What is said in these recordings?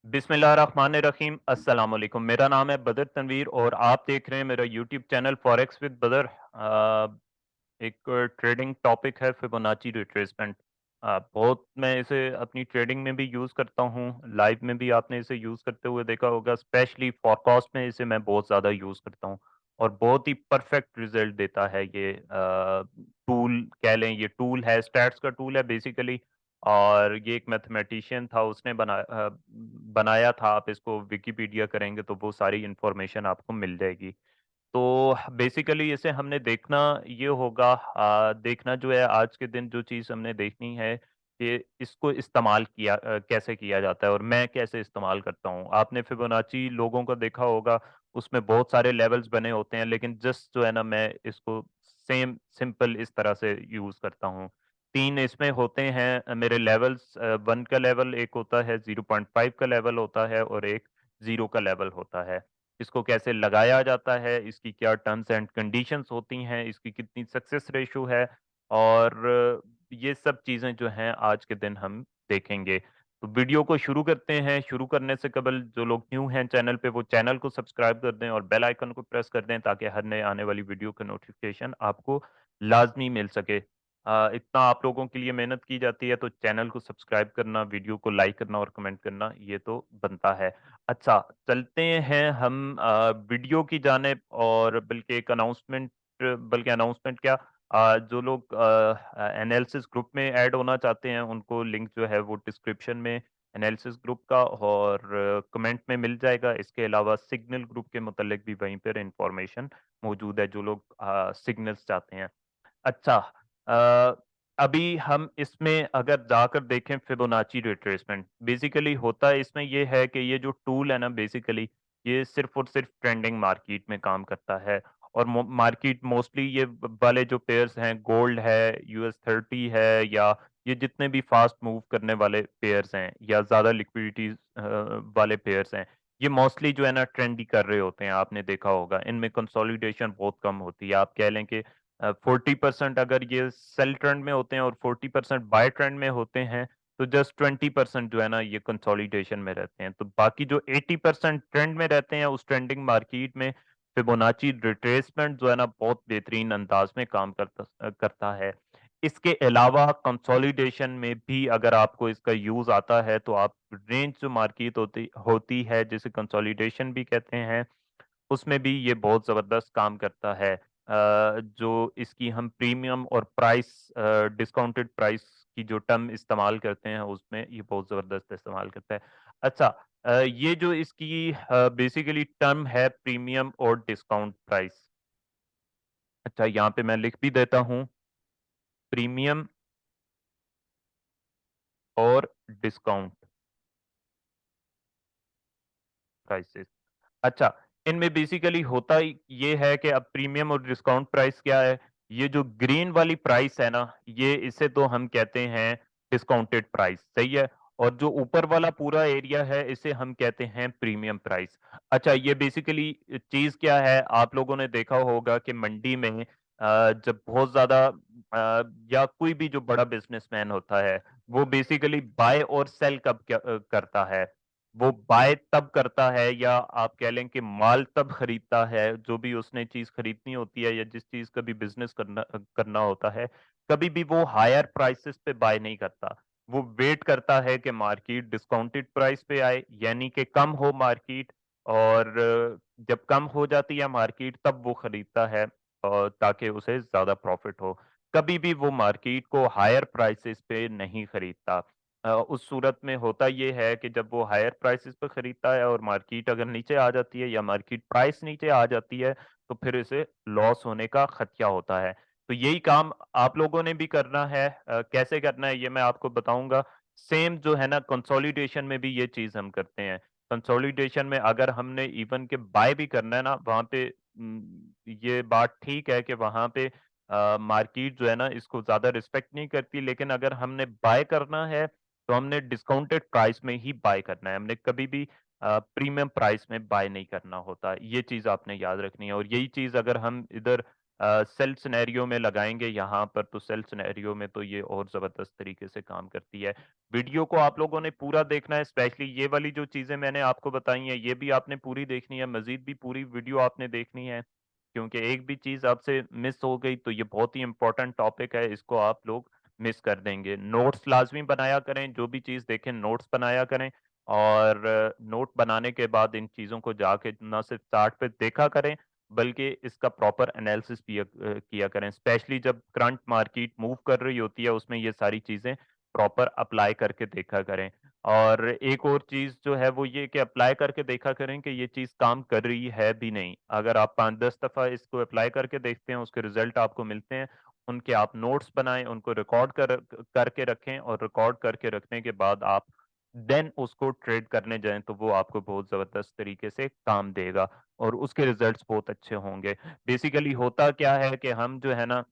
बिस्मिल्लाहिर्रहमानिर्रहीम अस्सलाम वालेकुम। मेरा नाम है बदर तनवीर और आप देख रहे हैं मेरा यूट्यूब चैनल फॉरेक्स विद बदर। एक ट्रेडिंग टॉपिक है फिबोनाची रिट्रेसमेंट। बहुत मैं इसे अपनी ट्रेडिंग में भी यूज़ करता हूँ, लाइव में भी आपने इसे यूज़ करते हुए देखा होगा। स्पेशली फॉरकास्ट में इसे मैं बहुत ज़्यादा यूज़ करता हूँ और बहुत ही परफेक्ट रिजल्ट देता है ये टूल। कह लें ये टूल है, स्टैट्स का टूल है बेसिकली। और ये एक मैथमेटिशियन था, उसने बनाया था। आप इसको विकिपीडिया करेंगे तो वो सारी इन्फॉर्मेशन आपको मिल जाएगी। तो बेसिकली इसे हमने देखना ये होगा, देखना जो है आज के दिन जो चीज़ हमने देखनी है कि इसको इस्तेमाल कैसे किया जाता है और मैं कैसे इस्तेमाल करता हूँ। आपने फिबोनाची लोगों को देखा होगा, उसमें बहुत सारे लेवल्स बने होते हैं, लेकिन जस्ट जो है ना मैं इसको सेम सिंपल इस तरह से यूज़ करता हूँ। 3 इसमें होते हैं मेरे लेवल्स। 1 का लेवल एक होता है, 0.5 का लेवल होता है और एक 0 का लेवल होता है। इसको कैसे लगाया जाता है, इसकी क्या टर्म्स एंड कंडीशंस होती हैं, इसकी कितनी सक्सेस रेशो है और ये सब चीज़ें जो हैं आज के दिन हम देखेंगे। तो वीडियो को शुरू करते हैं। शुरू करने से कबल जो लोग न्यू हैं चैनल पे वो चैनल को सब्सक्राइब कर दें और बेल आइकन को प्रेस कर दें ताकि हर नए आने वाली वीडियो का नोटिफिकेशन आपको लाज़मी मिल सके। इतना आप लोगों के लिए मेहनत की जाती है तो चैनल को सब्सक्राइब करना, वीडियो को लाइक करना और कमेंट करना ये तो बनता है। अच्छा, चलते हैं हम वीडियो की जानिब और बल्कि अनाउंसमेंट क्या, जो लोग एनालिसिस ग्रुप में ऐड होना चाहते हैं उनको लिंक जो है वो डिस्क्रिप्शन में एनालिसिस ग्रुप का और कमेंट में मिल जाएगा। इसके अलावा सिग्नल ग्रुप के मुतालिक भी वहीं पर इंफॉर्मेशन मौजूद है जो लोग सिग्नल्स चाहते हैं। अच्छा, अ, अभी हम इसमें अगर जाकर देखें फिबोनाची रिट्रेसमेंट, बेसिकली होता है इसमें ये है कि ये जो टूल है ना बेसिकली ये सिर्फ़ और सिर्फ़ ट्रेंडिंग मार्केट में काम करता है और मो मार्केट मोस्टली ये वाले जो पेयर्स हैं, गोल्ड है, यूएस 30 है या ये जितने भी फ़ास्ट मूव करने वाले पेयर्स हैं या ज़्यादा लिक्विडिटीज़ वाले पेयर्स हैं, ये मोस्टली जो है ना ट्रेंड ही कर रहे होते हैं, आपने देखा होगा। इनमें कंसोलिडेशन बहुत कम होती है। आप कह लें कि 40% अगर ये सेल ट्रेंड में होते हैं और 40% बाय ट्रेंड में होते हैं, तो जस्ट 20% जो है ना ये कंसोलिडेशन में रहते हैं। तो बाकी जो 80% ट्रेंड में रहते हैं उस ट्रेंडिंग मार्केट में फिबोनाची रिट्रेसमेंट जो है ना बहुत बेहतरीन अंदाज में काम करता है। इसके अलावा कंसोलिडेशन में भी अगर आपको इसका यूज़ आता है तो आप रेंज जो मार्केट होती होती है जिसे कंसोलिडेशन भी कहते हैं, उसमें भी ये बहुत ज़बरदस्त काम करता है। जो इसकी हम प्रीमियम और डिस्काउंटेड प्राइस की जो टर्म इस्तेमाल करते हैं, उसमें ये बहुत ज़बरदस्त इस्तेमाल करता है। अच्छा, ये जो इसकी बेसिकली टर्म है प्रीमियम और डिस्काउंट प्राइस। अच्छा, यहाँ पे मैं लिख भी देता हूँ, प्रीमियम और डिस्काउंट प्राइसेस। अच्छा, इनमें बेसिकली होता ही ये है कि अब प्रीमियम और डिस्काउंट प्राइस क्या है? ये जो ग्रीन वाली प्राइस है ना, ये इसे तो हम कहते हैं डिस्काउंटेड प्राइस, सही है? और जो ऊपर वाला पूरा एरिया है, इसे हम कहते हैं प्रीमियम प्राइस। अच्छा, ये बेसिकली चीज़ क्या है? आप लोगों ने देखा होगा कि मंडी में जब बहुत ज़्यादा या कोई भी जो बड़ा बिज़नेसमैन होता है, वो बेसिकली बाय और सेल कब करता है? वो बाय तब करता है या आप कह लें कि माल तब खरीदता है, जो भी उसने चीज़ खरीदनी होती है या जिस चीज़ का भी बिज़नेस करना होता है, कभी भी वो हायर प्राइसेज़ पे बाय नहीं करता। वो वेट करता है कि मार्केट डिस्काउंटेड प्राइस पे आए, यानी कि कम हो मार्केट और जब कम हो जाती है मार्केट तब वो खरीदता है ताकि उसे ज़्यादा प्रॉफ़िट हो। कभी भी वो मार्केट को हायर प्राइसेज़ पे नहीं खरीदता। उस सूरत में होता ये है कि जब वो हायर प्राइसेस पे खरीदता है और मार्केट अगर नीचे आ जाती है या मार्केट प्राइस नीचे आ जाती है, तो फिर इसे लॉस होने का खतरा होता है। तो यही काम आप लोगों ने भी करना है। कैसे करना है ये मैं आपको बताऊँगा। सेम जो है ना कंसोलिडेशन में भी ये चीज़ हम करते हैं। कंसोलिडेशन में अगर हमने इवन के बाय भी करना है ना, वहाँ पे ये बात ठीक है कि वहाँ पे मार्केट जो है ना इसको ज़्यादा रिस्पेक्ट नहीं करती, लेकिन अगर हमने बाय करना है तो हमने डिस्काउंटेड प्राइस में ही बाय करना है। हमने कभी भी प्रीमियम प्राइस में बाय नहीं करना होता। ये चीज़ आपने याद रखनी है और यही चीज़ अगर हम इधर सेल सिनेरियो में लगाएँगे यहाँ पर, तो सेल सिनेरियो में तो ये और ज़बरदस्त तरीके से काम करती है। वीडियो को आप लोगों ने पूरा देखना है, स्पेशली ये वाली जो चीज़ें मैंने आपको बताई हैं, ये भी आपने पूरी देखनी है, मज़ीद भी पूरी वीडियो आपने देखनी है, क्योंकि एक भी चीज़ आपसे मिस हो गई तो ये बहुत ही इम्पोर्टेंट टॉपिक है, इसको आप लोग मिस कर देंगे। नोट्स लाज़मी बनाया करें, जो भी चीज़ देखें नोट्स बनाया करें और नोट बनाने के बाद इन चीज़ों को जाके ना सिर्फ चार्ट पे देखा करें, बल्कि इसका प्रॉपर एनालिसिस भी किया करें। स्पेशली जब करंट मार्केट मूव कर रही होती है, उसमें ये सारी चीज़ें प्रॉपर अप्लाई करके देखा करें। और एक और चीज़ जो है वो ये कि अप्लाई करके देखा करें कि ये चीज़ काम कर रही है भी नहीं। अगर आप 5-10 दफ़ा इसको अप्लाई करके देखते हैं, उसके रिज़ल्ट आपको मिलते हैं, उनके आप नोट्स बनाएँ, उनको रिकॉर्ड करके रखें और रिकॉर्ड करके रखने के बाद आप देन उसको ट्रेड करने जाएँ, तो वो आपको बहुत ज़बरदस्त तरीके से काम देगा और उसके रिज़ल्ट्स बहुत अच्छे होंगे। बेसिकली होता क्या है कि हम जो है ना,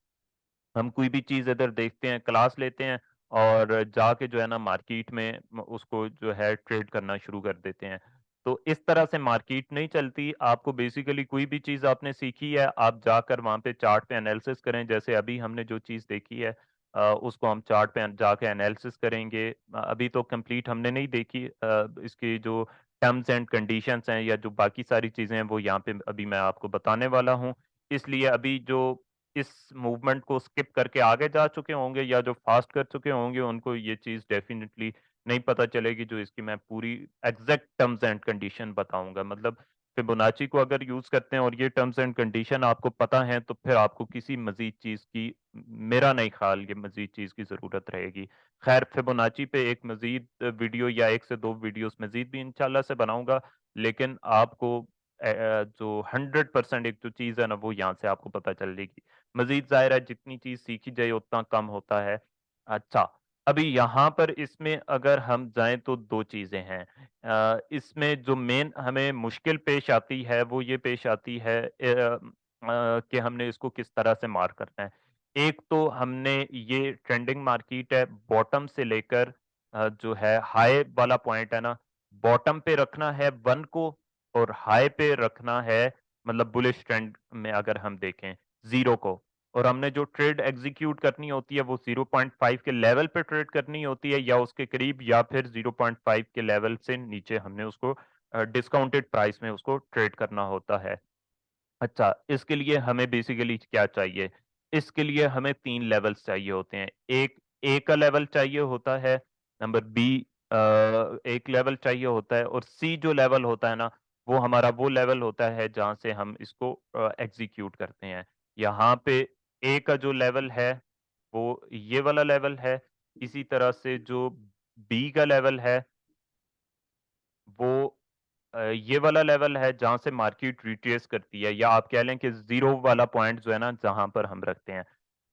हम कोई भी चीज़ इधर देखते हैं, क्लास लेते हैं और जाके जो है ना मार्केट में उसको जो है ट्रेड करना शुरू कर देते हैं। तो इस तरह से मार्केट नहीं चलती। आपको बेसिकली कोई भी चीज़ आपने सीखी है, आप जाकर वहाँ पे चार्ट पे एनालिसिस करें। जैसे अभी हमने जो चीज़ देखी है उसको हम चार्ट पे जाके एनालिसिस करेंगे। अभी तो कंप्लीट हमने नहीं देखी इसकी जो टर्म्स एंड कंडीशंस हैं या जो बाकी सारी चीज़ें हैं, वो यहाँ पे अभी मैं आपको बताने वाला हूँ। इसलिए अभी जो इस मूवमेंट को स्किप करके आगे जा चुके होंगे या जो फ़ास्ट कर चुके होंगे, उनको ये चीज़ डेफ़िनिटली नहीं पता चलेगी, जो इसकी मैं पूरी एग्ज़ैक्ट टर्म्स एंड कंडीशन बताऊँगा। मतलब फिबोनाची को अगर यूज़ करते हैं और ये टर्म्स एंड कंडीशन आपको पता है, तो फिर आपको किसी मज़ीद चीज़ की मेरा नहीं ख़्याल कि मज़ीद चीज़ की ज़रूरत रहेगी। ख़ैर फिबोनाची पे एक मज़ीद वीडियो या 1 से 2 वीडियोज़ मज़ीद भी इंशाअल्लाह से बनाऊँगा, लेकिन आपको जो 100% एक जो चीज़ है ना, वो यहाँ से आपको पता चल जाएगी। मज़ीद ज़ाहिर है जितनी चीज़ सीखी जाए उतना कम होता है। अच्छा, अभी यहाँ पर इसमें अगर हम जाएँ तो 2 चीज़ें हैं। इसमें जो मेन हमें मुश्किल पेश आती है वो ये पेश आती है कि हमने इसको किस तरह से मार करना है। एक तो हमने ये ट्रेंडिंग मार्केट है बॉटम से लेकर जो है हाई वाला पॉइंट है ना, बॉटम पे रखना है 1 को और हाई पे रखना है मतलब बुलिश ट्रेंड में अगर हम देखें 0 को और हमने जो ट्रेड एग्ज़ीक्यूट करनी होती है वो 0.5 के लेवल पे ट्रेड करनी होती है या उसके करीब या फिर 0.5 के लेवल से नीचे हमने उसको डिस्काउंटेड प्राइस में उसको ट्रेड करना होता है। अच्छा, इसके लिए हमें बेसिकली क्या चाहिए? इसके लिए हमें 3 लेवल्स चाहिए होते हैं। एक ए का लेवल चाहिए होता है, नंबर बी एक लेवल चाहिए होता है और सी जो लेवल होता है ना, वो हमारा वो लेवल होता है जहाँ से हम इसको एग्ज़ीक्यूट करते हैं। यहाँ पे ए का जो लेवल है, वो ये वाला लेवल है। इसी तरह से जो बी का लेवल है, वो ये वाला लेवल है जहाँ से मार्केट रिट्रेस करती है या आप कह लें कि ज़ीरो वाला पॉइंट जो है ना जहाँ पर हम रखते हैं।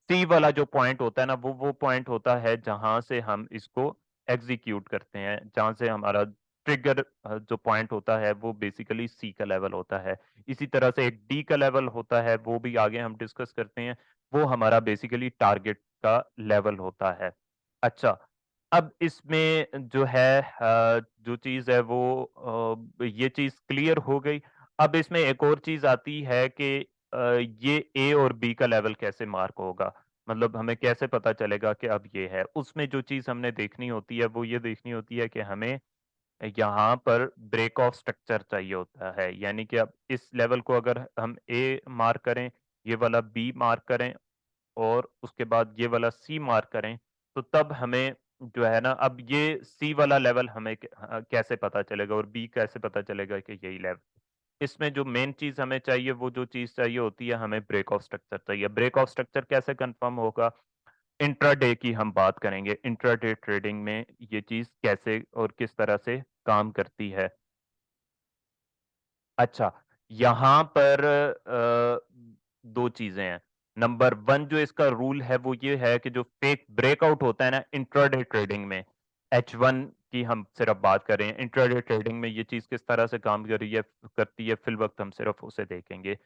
सी वाला जो पॉइंट होता है ना वो पॉइंट होता है जहाँ से हम इसको एग्ज़ीक्यूट करते हैं, जहाँ से हमारा ट्रिगर जो पॉइंट होता है वो बेसिकली सी का लेवल होता है। इसी तरह से एक डी का लेवल होता है, वो भी आगे हम डिस्कस करते हैं, वो हमारा बेसिकली टारगेट का लेवल होता है। अच्छा, अब इसमें जो है जो चीज़ है वो ये चीज़ क्लियर हो गई। अब इसमें एक और चीज़ आती है कि अ, ये ए और बी का लेवल कैसे मार्क होगा? मतलब हमें कैसे पता चलेगा कि अब ये है? उसमें जो चीज़ हमने देखनी होती है, वो ये देखनी होती है कि हमें यहाँ पर ब्रेक ऑफ स्ट्रक्चर चाहिए होता है। यानी कि अब इस लेवल को अगर हम ए मार्क करें, ये वाला बी मार्क करें और उसके बाद ये वाला सी मार्क करें, तो तब हमें जो है ना अब ये सी वाला लेवल हमें कैसे पता चलेगा और बी कैसे पता चलेगा कि यही लेवल इसमें जो मेन चीज़ हमें चाहिए, वो जो चीज़ चाहिए होती है, हमें ब्रेक ऑफ स्ट्रक्चर चाहिए। ब्रेक ऑफ स्ट्रक्चर कैसे कन्फर्म होगा? इंट्राडे की हम बात करेंगे। इंट्राडे ट्रेडिंग में ये चीज़ कैसे और किस तरह से काम करती है। अच्छा, यहाँ पर 2 चीज़ें हैं। नंबर 1 जो इसका रूल है वो ये है कि जो फेक ब्रेकआउट होता है ना इंट्राडे ट्रेडिंग में, H1 की हम सिर्फ़ बात कर रहे हैं। इंट्राडे ट्रेडिंग में ये चीज़ किस तरह से काम कर रही है करती है फ़िलवक़्त हम सिर्फ़ उसे देखेंगे।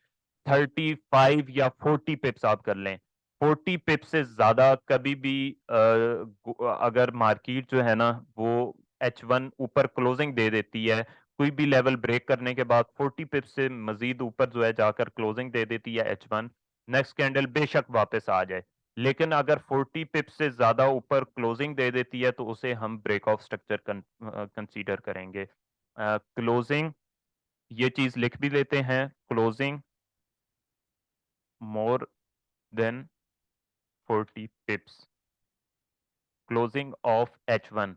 35 या 40 पिप्स आप कर लें। 40 पिप्स से ज़्यादा कभी भी अगर मार्केट जो है ना वो H1 ऊपर क्लोजिंग दे देती है, कोई भी लेवल ब्रेक करने के बाद 40 पिप्स से मज़ीद ऊपर जो है जाकर क्लोजिंग दे देती है H1, नेक्स्ट कैंडल बेशक वापस आ जाए, लेकिन अगर 40 पिप से ज्यादा ऊपर क्लोजिंग दे देती है तो उसे हम ब्रेक ऑफ स्ट्रक्चर कंसीडर करेंगे। क्लोजिंग, ये चीज लिख भी लेते हैं, closing more than 40 पिप्स, closing of H1,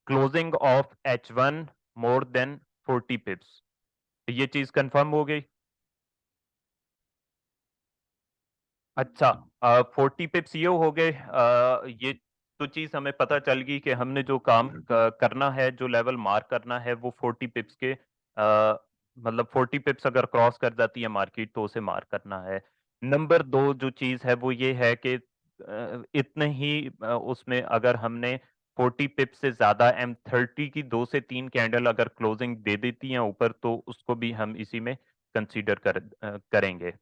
closing of H1 more than 40 पिप्स। ये चीज कंफर्म हो गई। अच्छा, 40 पिप्स ये हो गए। ये तो चीज हमें पता चल गई कि हमने जो काम करना है, जो लेवल मार्क करना है, वो 40 पिप्स के मतलब 40 पिप्स अगर क्रॉस कर जाती है मार्केट तो उसे मार्क करना है। नंबर दो जो चीज है वो ये है कि इतने ही उसमें अगर हमने 40 पिप्स से ज्यादा M30 की 2 से 3 कैंडल अगर क्लोजिंग दे देती हैं ऊपर, तो उसको भी हम इसी में कंसीडर करेंगे।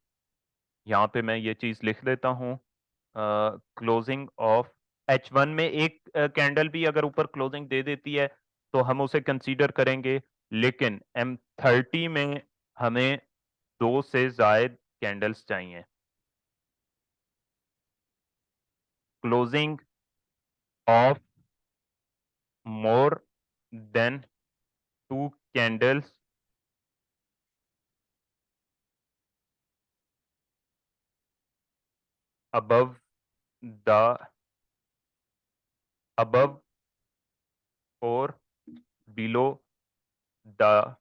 यहाँ पे मैं ये चीज लिख देता हूँ, क्लोजिंग ऑफ H1 में एक कैंडल भी अगर ऊपर क्लोजिंग दे देती है तो हम उसे कंसीडर करेंगे, लेकिन M30 में हमें 2 से ज्यादा कैंडल्स चाहिए। Closing of more than 2 candles above the above और बिलो द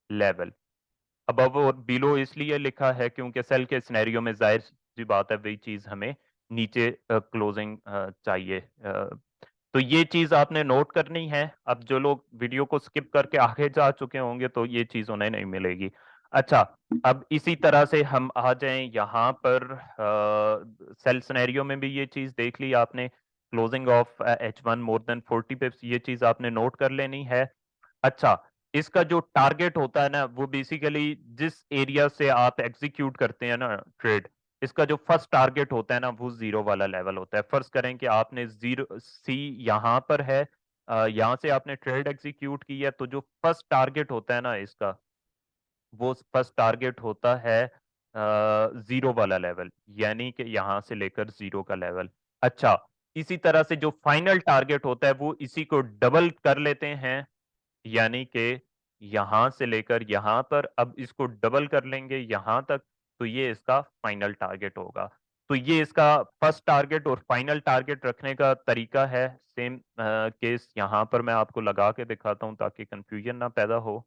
लेवल। अबव और बिलो इसलिए लिखा है क्योंकि सेल के सिनेरियो में जाहिर सी बात है वही चीज हमें नीचे क्लोजिंग चाहिए। तो ये चीज आपने नोट करनी है। अब जो लोग वीडियो को स्किप करके आगे जा चुके होंगे तो ये चीज उन्हें नहीं मिलेगी। अच्छा, अब इसी तरह से हम आ जाएं यहाँ पर, सेल सिनेरियो में भी ये चीज देख ली आपने, closing of H1 more than 40 पिप्स, ये चीज आपने नोट कर लेनी है। अच्छा, इसका जो टारगेट होता है ना, वो बेसिकली जिस एरिया से आप एग्जीक्यूट करते हैं ना ट्रेड, इसका जो फर्स्ट टारगेट होता है ना वो जीरो वाला लेवल होता है। फर्ज करें कि आपने जीरो सी यहाँ पर है, यहाँ से आपने ट्रेड एग्जीक्यूट की है, तो जो फर्स्ट टारगेट होता है ना इसका, वो फर्स्ट टारगेट होता है जीरो वाला लेवल, यानी कि यहां से लेकर जीरो का लेवल। अच्छा, इसी तरह से जो फाइनल टारगेट होता है वो इसी को डबल कर लेते हैं, यानी कि यहां से लेकर यहां पर, अब इसको डबल कर लेंगे यहां तक, तो ये इसका फाइनल टारगेट होगा। तो ये इसका फर्स्ट टारगेट और फाइनल टारगेट रखने का तरीका है। सेम केस यहां पर मैं आपको लगा के दिखाता हूं ताकि कंफ्यूजन ना पैदा हो।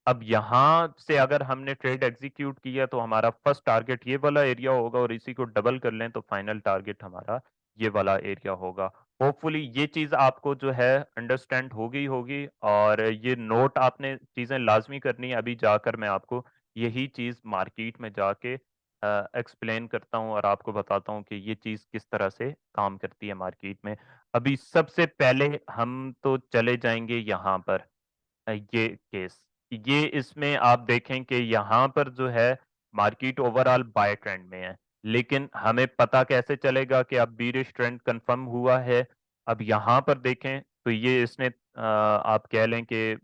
अब यहां से अगर हमने ट्रेड एग्जीक्यूट किया तो हमारा फर्स्ट टारगेट ये वाला एरिया होगा, और इसी को डबल कर लें तो फाइनल टारगेट हमारा ये वाला एरिया होगा। होपफुली ये चीज आपको जो है अंडरस्टैंड हो गई होगी, और ये नोट आपने चीजें लाजमी करनी है। अभी जाकर मैं आपको यही चीज मार्केट में जाके एक्सप्लेन करता हूँ और आपको बताता हूँ कि ये चीज किस तरह से काम करती है मार्केट में। अभी सबसे पहले हम तो चले जाएंगे यहाँ पर, ये केस, ये इसमें आप देखें कि यहाँ पर जो है मार्केट ओवरऑल बाय ट्रेंड में है, लेकिन हमें पता कैसे चलेगा कि अब बीरिश ट्रेंड कंफर्म हुआ है। अब यहाँ पर देखें तो ये इसने आप कह लें कि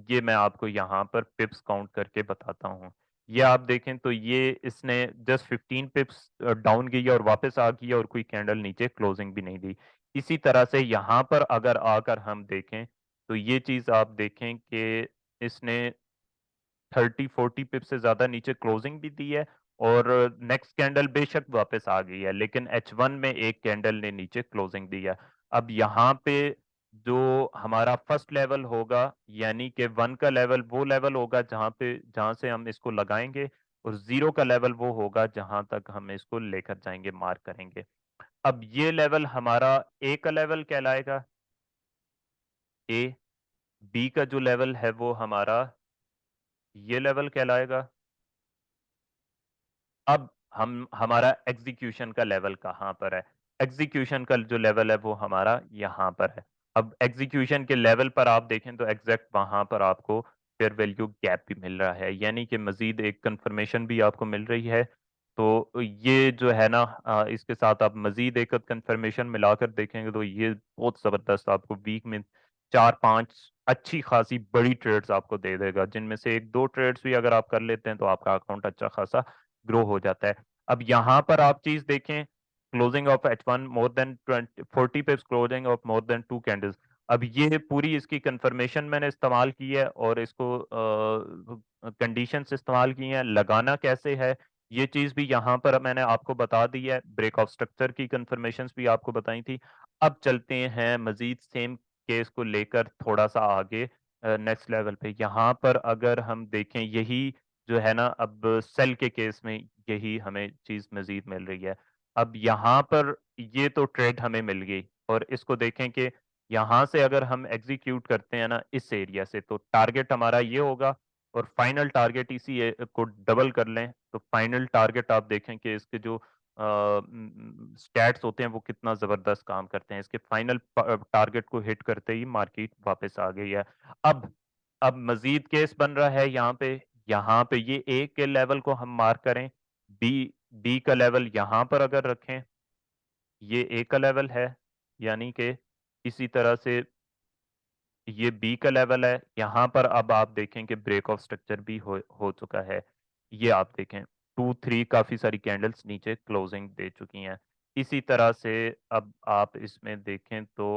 ये मैं आपको यहाँ पर पिप्स काउंट करके बताता हूँ। ये आप देखें तो ये इसने जस्ट 15 पिप्स डाउन की और वापस आ गई और कोई कैंडल नीचे क्लोजिंग भी नहीं दी। इसी तरह से यहाँ पर अगर आकर हम देखें तो ये चीज आप देखें कि इसने 30-40 पिप से ज्यादा नीचे क्लोजिंग भी दी है, और नेक्स्ट कैंडल बेशक वापस आ गई है, लेकिन H1 में एक कैंडल ने नीचे क्लोजिंग दी है। अब यहाँ पे जो हमारा फर्स्ट लेवल होगा, यानी कि 1 का लेवल वो लेवल होगा जहां से हम इसको लगाएंगे, और 0 का लेवल वो होगा जहां तक हम इसको लेकर जाएंगे, मार्क करेंगे। अब ये लेवल हमारा ए का लेवल कहलाएगा, ए। बी का जो लेवल है वो हमारा ये लेवल कहलाएगा। अब हम हमारा एग्जीक्यूशन का लेवल कहाँ पर है? एग्जीक्यूशन का जो लेवल है वो हमारा यहाँ पर है। अब एग्जीक्यूशन के लेवल पर आप देखें तो एग्जैक्ट वहां पर आपको फेयर वैल्यू गैप भी मिल रहा है, यानी कि मजीद एक कंफर्मेशन भी आपको मिल रही है। तो ये जो है ना, इसके साथ आप मजीद एक कंफर्मेशन मिलाकर देखेंगे तो ये बहुत जबरदस्त आपको वीक में 4-5 अच्छी खासी बड़ी ट्रेड्स आपको दे देगा, जिनमें से 1-2 ट्रेड्स भी अगर आप कर लेते हैं, तो आपका अकाउंट अच्छा खासा ग्रो हो जाता है। अब यहाँ पर आप चीज़ देखें, closing of H1 more than 40 पिप्स, closing of more than 2 candles. अब ये पूरी इसकी कन्फर्मेशन मैंने इस्तेमाल की है और इसको कंडीशंस इस्तेमाल की हैं, लगाना कैसे है, ये चीज़ भी यहाँ पर मैंने आपको बता दी है, ब्रेक ऑफ स्ट्रक्चर की कन्फर्मेशंस भी आपको बताई थी। अब चलते हैं मज़ीद सेम केस को लेकर थोड़ा-सा आगे नेक्स्ट लेवल पे। यहाँ पर अगर हम देखें, यही जो है ना, अब सेल के केस में यही हमें चीज़ मज़ीद मिल रही है। अब यहाँ पर ये तो ट्रेड हमें मिल गई और इसको देखें कि यहाँ से अगर हम एग्ज़ीक्यूट करते हैं ना इस एरिया से, तो टारगेट हमारा ये होगा और फाइनल टारगेट इसी को डबल कर लें, तो फाइनल टारगेट आप देखें कि इसके जो स्टैट्स होते हैं वो कितना ज़बरदस्त काम करते हैं। इसके फाइनल टारगेट को हिट करते ही मार्केट वापस आ गई है। अब अब मज़ीद केस बन रहा है यहाँ पे ये ए के लेवल को हम मार्क करें, बी बी का लेवल यहाँ पर अगर रखें, ये ए का लेवल है, यानी कि इसी तरह से ये बी का लेवल है, यहाँ पर अब आप देखें कि ब्रेक ऑफ स्ट्रक्चर भी हो चुका है। ये आप देखें 2-3 काफ़ी सारी कैंडल्स नीचे क्लोजिंग दे चुकी हैं। इसी तरह से अब आप इसमें देखें तो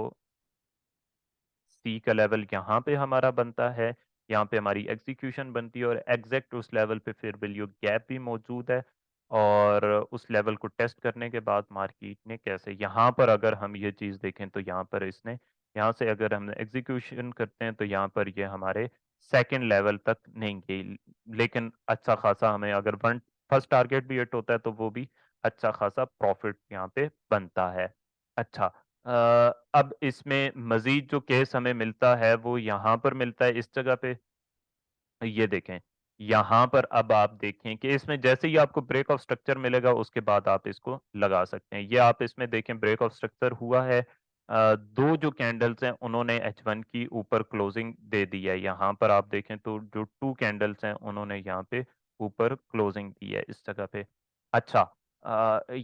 सी का लेवल यहाँ पे हमारा बनता है, यहाँ पे हमारी एग्ज़ीक्यूशन बनती है और एग्ज़ैक्ट उस लेवल पे फेयर वैल्यू गैप भी मौजूद है और उस लेवल को टेस्ट करने के बाद मार्केट ने कैसे, यहाँ पर अगर हम ये चीज़ देखें तो यहाँ पर इसने, यहाँ से अगर हम एग्ज़ीक्यूशन करते हैं तो यहाँ पर ये हमारे सेकंड लेवल तक नहीं गई। लेकिन अच्छा खासा हमें अगर वन फर्स्ट टारगेट भी हिट होता है तो वो भी अच्छा खासा प्रॉफ़िट यहाँ पे बनता है। अच्छा, अब इसमें मज़ीद जो केस हमें मिलता है वो यहाँ पर मिलता है इस जगह पे, ये देखें, यहाँ पर अब आप देखें कि इसमें जैसे ही आपको ब्रेक ऑफ स्ट्रक्चर मिलेगा उसके बाद आप इसको लगा सकते हैं। ये आप इसमें देखें, ब्रेक ऑफ स्ट्रक्चर हुआ है, 2 जो कैंडल्स हैं उन्होंने H1 की ऊपर क्लोजिंग दे दी है। यहाँ पर आप देखें तो जो 2 कैंडल्स हैं उन्होंने यहाँ पे ऊपर क्लोजिंग दी है इस जगह पे। अच्छा,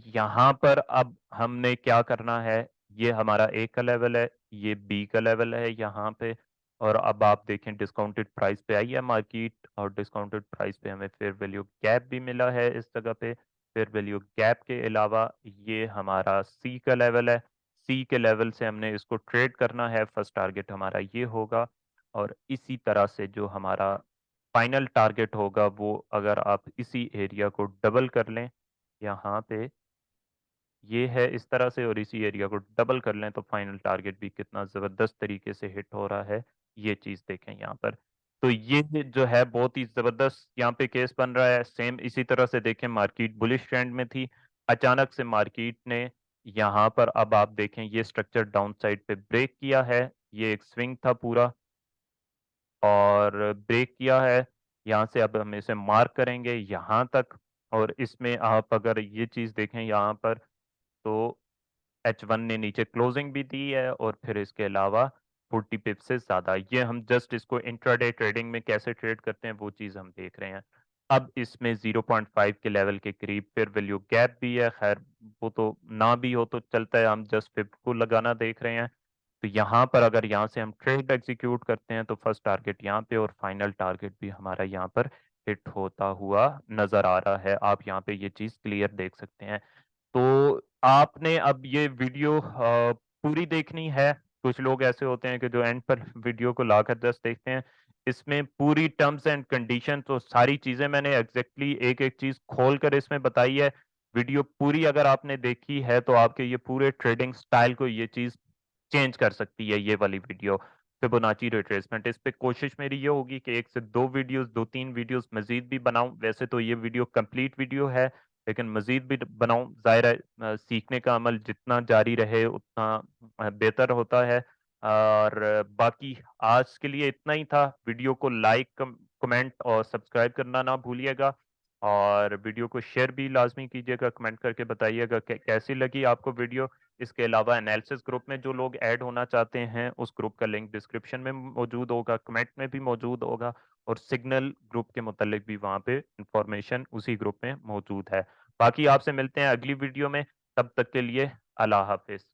यहाँ पर अब हमने क्या करना है, ये हमारा ए का लेवल है, ये बी का लेवल है यहाँ पे और अब आप देखें डिस्काउंटेड प्राइस पे आई है मार्केट और डिस्काउंटेड प्राइस पे हमें फेयर वैल्यू गैप भी मिला है इस जगह पे। फेयर वैल्यू गैप के अलावा ये हमारा सी का लेवल है। सी के लेवल से हमने इसको ट्रेड करना है, फर्स्ट टारगेट हमारा ये होगा और इसी तरह से जो हमारा फाइनल टारगेट होगा वो अगर आप इसी एरिया को डबल कर लें, यहाँ पे ये है इस तरह से और इसी एरिया को डबल कर लें तो फाइनल टारगेट भी कितना ज़बरदस्त तरीके से हिट हो रहा है, ये चीज़ देखें यहाँ पर। तो ये जो है बहुत ही ज़बरदस्त यहाँ पे केस बन रहा है। सेम इसी तरह से देखें, मार्केट बुलिश ट्रेंड में थी, अचानक से मार्केट ने यहाँ पर अब आप देखें ये स्ट्रक्चर डाउन साइड पे ब्रेक किया है, ये एक स्विंग था पूरा और ब्रेक किया है। यहाँ से अब हम इसे मार्क करेंगे यहाँ तक और इसमें आप अगर ये चीज़ देखें यहाँ पर, तो H1 ने नीचे क्लोजिंग भी दी है और फिर इसके अलावा 40 पिप्स से ज़्यादा। ये हम जस्ट इसको इंट्राडे ट्रेडिंग में कैसे ट्रेड करते हैं वो चीज़ हम देख रहे हैं। अब इसमें 0.5 के लेवल के करीब फिर वैल्यू गैप भी है, ख़ैर वो तो ना भी हो तो चलता है, हम जस्ट फिब को लगाना देख रहे हैं। तो यहाँ पर अगर यहाँ से हम ट्रेड एग्ज़ीक्यूट करते हैं तो फर्स्ट टारगेट यहाँ पे और फाइनल टारगेट भी हमारा यहाँ पर हिट होता हुआ नज़र आ रहा है। आप यहाँ पे ये चीज़ क्लियर देख सकते हैं। तो आपने अब ये वीडियो पूरी देखनी है। कुछ लोग ऐसे होते हैं कि जो एंड पर वीडियो को लाकर जस्ट देखते हैं। इसमें पूरी टर्म्स एंड कंडीशन तो सारी चीज़ें मैंने एग्ज़ैक्टली एक-एक चीज़ खोल कर इसमें बताई है। वीडियो पूरी अगर आपने देखी है तो आपके ये पूरे ट्रेडिंग स्टाइल को ये चीज़ चेंज कर सकती है, ये वाली वीडियो। फिबोनाची रिट्रेसमेंट, इस पे कोशिश मेरी ये होगी कि 1 से 2 वीडियोज़, 2-3 वीडियोज़ मज़ीद भी बनाऊँ। वैसे तो ये वीडियो कंप्लीट वीडियो है, लेकिन मज़ीद भी बनाऊँ। ज़ाहिर है सीखने का अमल जितना जारी रहे उतना बेहतर होता है। और बाकी आज के लिए इतना ही था। वीडियो को लाइक, कमेंट और सब्सक्राइब करना ना भूलिएगा और वीडियो को शेयर भी लाज़मी कीजिएगा, कमेंट करके बताइएगा कि कैसी लगी आपको वीडियो। इसके अलावा एनालिसिस ग्रुप में जो लोग ऐड होना चाहते हैं, उस ग्रुप का लिंक डिस्क्रिप्शन में मौजूद होगा, कमेंट में भी मौजूद होगा और सिग्नल ग्रुप के मुतालिक भी वहाँ पे इन्फॉर्मेशन उसी ग्रुप में मौजूद है। बाकी आपसे मिलते हैं अगली वीडियो में, तब तक के लिए अल्लाह हाफ़िज़।